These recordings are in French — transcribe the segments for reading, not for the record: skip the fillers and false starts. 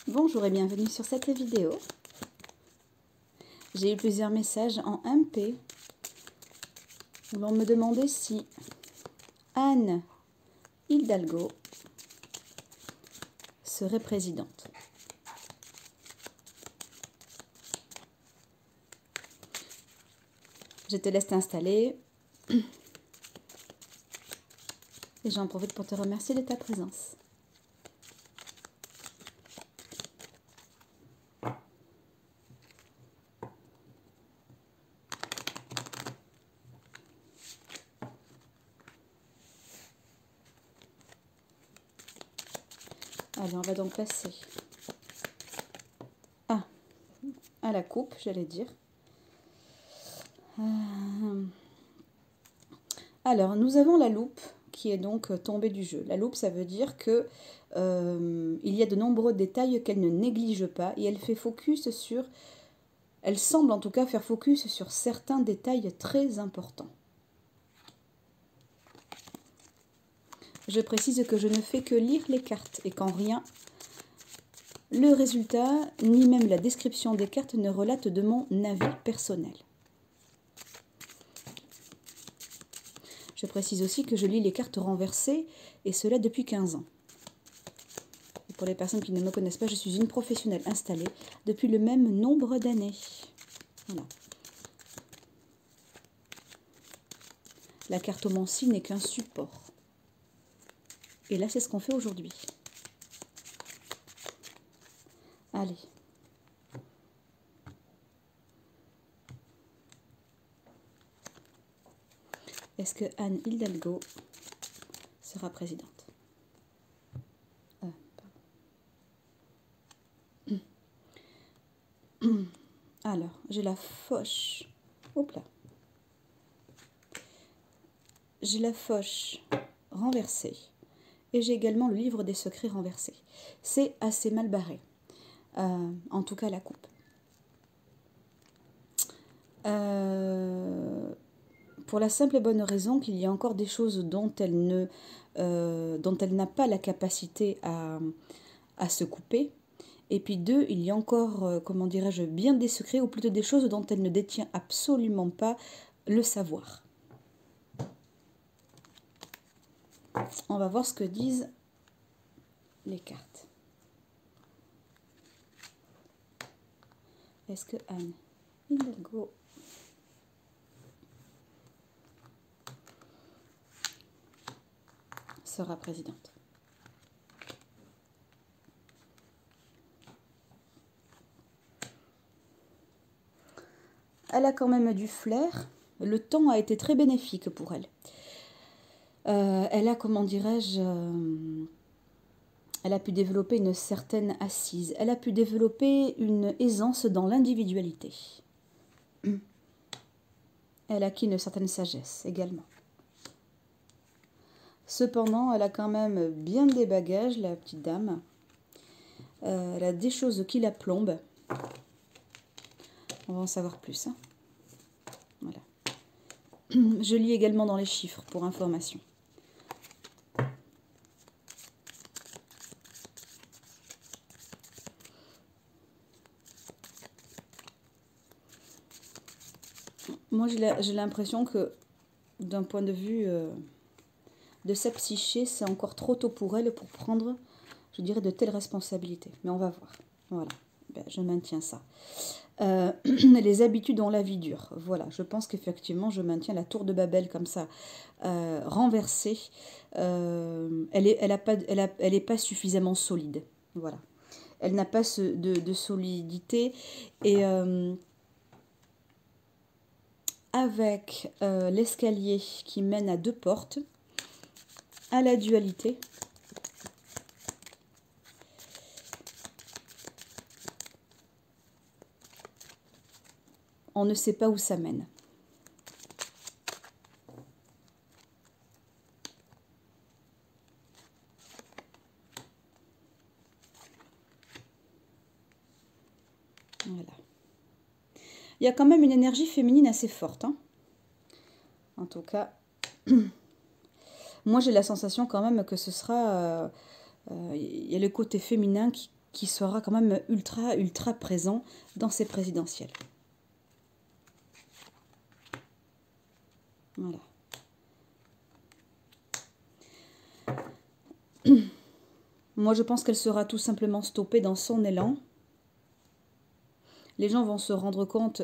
Bonjour et bienvenue sur cette vidéo. J'ai eu plusieurs messages en MP où l'on me demandait si Anne Hidalgo serait présidente. Je te laisse t'installer et j'en profite pour te remercier de ta présence. Allez, on va donc passer à la coupe, j'allais dire. Alors, nous avons la loupe qui est donc tombée du jeu. La loupe, ça veut dire que il y a de nombreux détails qu'elle ne néglige pas et elle fait focus sur... Elle semble en tout cas faire focus sur certains détails très importants. Je précise que je ne fais que lire les cartes et qu'en rien, le résultat, ni même la description des cartes ne relate de mon avis personnel. Je précise aussi que je lis les cartes renversées, et cela depuis 15 ans. Et pour les personnes qui ne me connaissent pas, je suis une professionnelle installée depuis le même nombre d'années. Voilà. La cartomancie n'est qu'un support. Et là, c'est ce qu'on fait aujourd'hui. Allez. Est-ce que Anne Hidalgo sera présidente? Alors, j'ai la foche. Hop là. J'ai la foche renversée. Et j'ai également le livre des secrets renversé. C'est assez mal barré. En tout cas, la coupe. Pour la simple et bonne raison qu'il y a encore des choses dont elle n'a pas la capacité à se couper. Et puis deux, il y a encore, comment dirais-je, bien des secrets, ou plutôt des choses dont elle ne détient absolument pas le savoir. On va voir ce que disent les cartes. Est-ce que Anne Hidalgo sera présidente? Elle a quand même du flair. Le temps a été très bénéfique pour elle. Elle a, comment dirais-je, elle a pu développer une certaine assise. Elle a pu développer une aisance dans l'individualité. Elle a acquis une certaine sagesse également. Cependant, elle a quand même bien des bagages, la petite dame. Elle a des choses qui la plombent. On va en savoir plus. Hein. Voilà. Je lis également dans les chiffres pour information. Moi, j'ai l'impression que, d'un point de vue de sa psyché, c'est encore trop tôt pour elle pour prendre, je dirais, de telles responsabilités. Mais on va voir. Voilà, ben, je maintiens ça. Les habitudes ont la vie dure. Voilà, je pense qu'effectivement, je maintiens la tour de Babel comme ça, renversée. Elle est pas suffisamment solide. Voilà. Elle n'a pas de solidité. Et avec l'escalier qui mène à deux portes, à la dualité, on ne sait pas où ça mène. Voilà. Il y a quand même une énergie féminine assez forte. Hein. En tout cas, moi j'ai la sensation quand même que ce sera... il y a le côté féminin qui sera quand même ultra présent dans ces présidentielles. Voilà. Moi, je pense qu'elle sera tout simplement stoppée dans son élan. Les gens vont se rendre compte...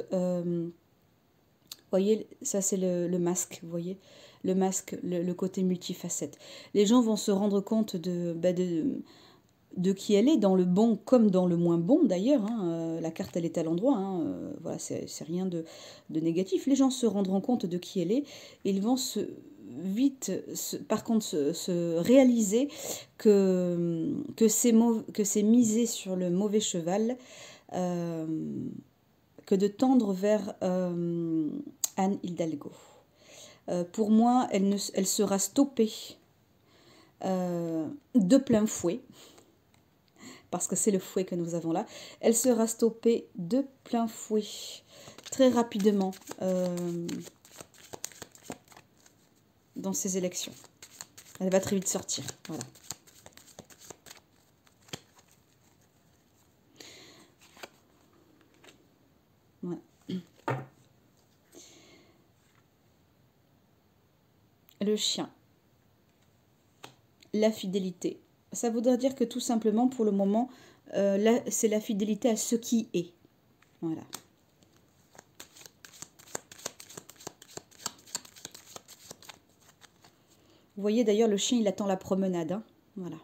voyez, ça c'est le masque, vous voyez, le masque, le côté multifacette. Les gens vont se rendre compte de qui elle est, dans le bon comme dans le moins bon d'ailleurs. Hein. La carte, elle est à l'endroit, hein. Voilà, c'est rien de négatif. Les gens se rendront compte de qui elle est, et ils vont par contre se réaliser que c'est miser sur le mauvais cheval, que de tendre vers Anne Hidalgo. Pour moi, elle sera stoppée de plein fouet, parce que c'est le fouet que nous avons là. Elle sera stoppée de plein fouet, très rapidement, dans ces élections. Elle va très vite sortir, voilà. Voilà. Le chien. La fidélité. Ça voudrait dire que tout simplement, pour le moment, là, c'est la fidélité à ce qui est. Voilà. Vous voyez d'ailleurs, le chien, il attend la promenade. Hein. Voilà.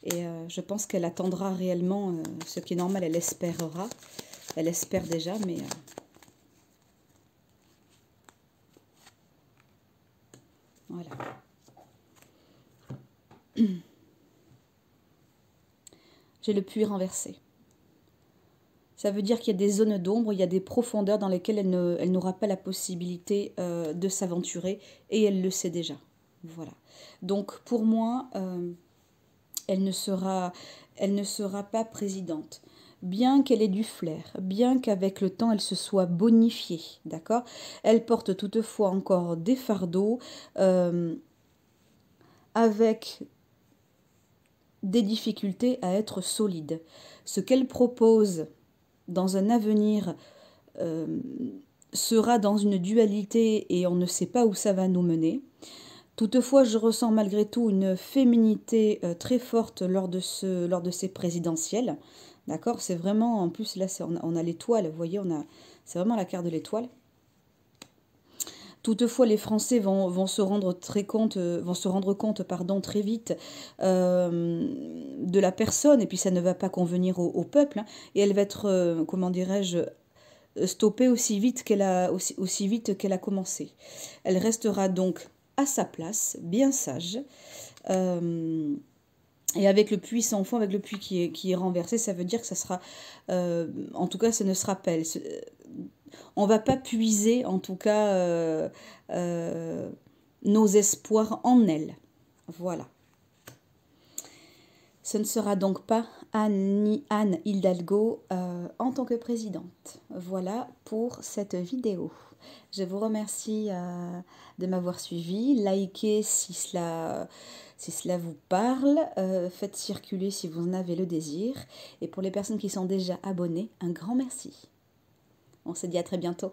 Et je pense qu'elle attendra réellement, ce qui est normal, elle espérera. Elle espère déjà, mais... voilà. J'ai le puits renversé. Ça veut dire qu'il y a des zones d'ombre, il y a des profondeurs dans lesquelles elle n'aura pas la possibilité de s'aventurer, et elle le sait déjà. Voilà. Donc pour moi, elle ne sera pas présidente. Bien qu'elle ait du flair, bien qu'avec le temps elle se soit bonifiée, d'accord? Elle porte toutefois encore des fardeaux, avec des difficultés à être solide. Ce qu'elle propose dans un avenir sera dans une dualité, et on ne sait pas où ça va nous mener. Toutefois, je ressens malgré tout une féminité très forte lors de ces présidentielles. D'accord? C'est vraiment, en plus là on a l'étoile, vous voyez, c'est vraiment la carte de l'étoile. Toutefois, les Français vont se rendre compte très vite de la personne, et puis ça ne va pas convenir au peuple, hein, et elle va être, comment dirais-je, stoppée aussi vite qu'elle a commencé. Elle restera donc à sa place, bien sage, et avec le puits sans fond, avec le puits qui est renversé, ça veut dire que ça sera, en tout cas, ce ne sera pas elle. On ne va pas puiser, en tout cas, nos espoirs en elle. Voilà. Ce ne sera donc pas Anne Hidalgo en tant que présidente. Voilà pour cette vidéo. Je vous remercie de m'avoir suivi. Likez si cela vous parle. Faites circuler si vous en avez le désir. Et pour les personnes qui sont déjà abonnées, un grand merci. On se dit à très bientôt.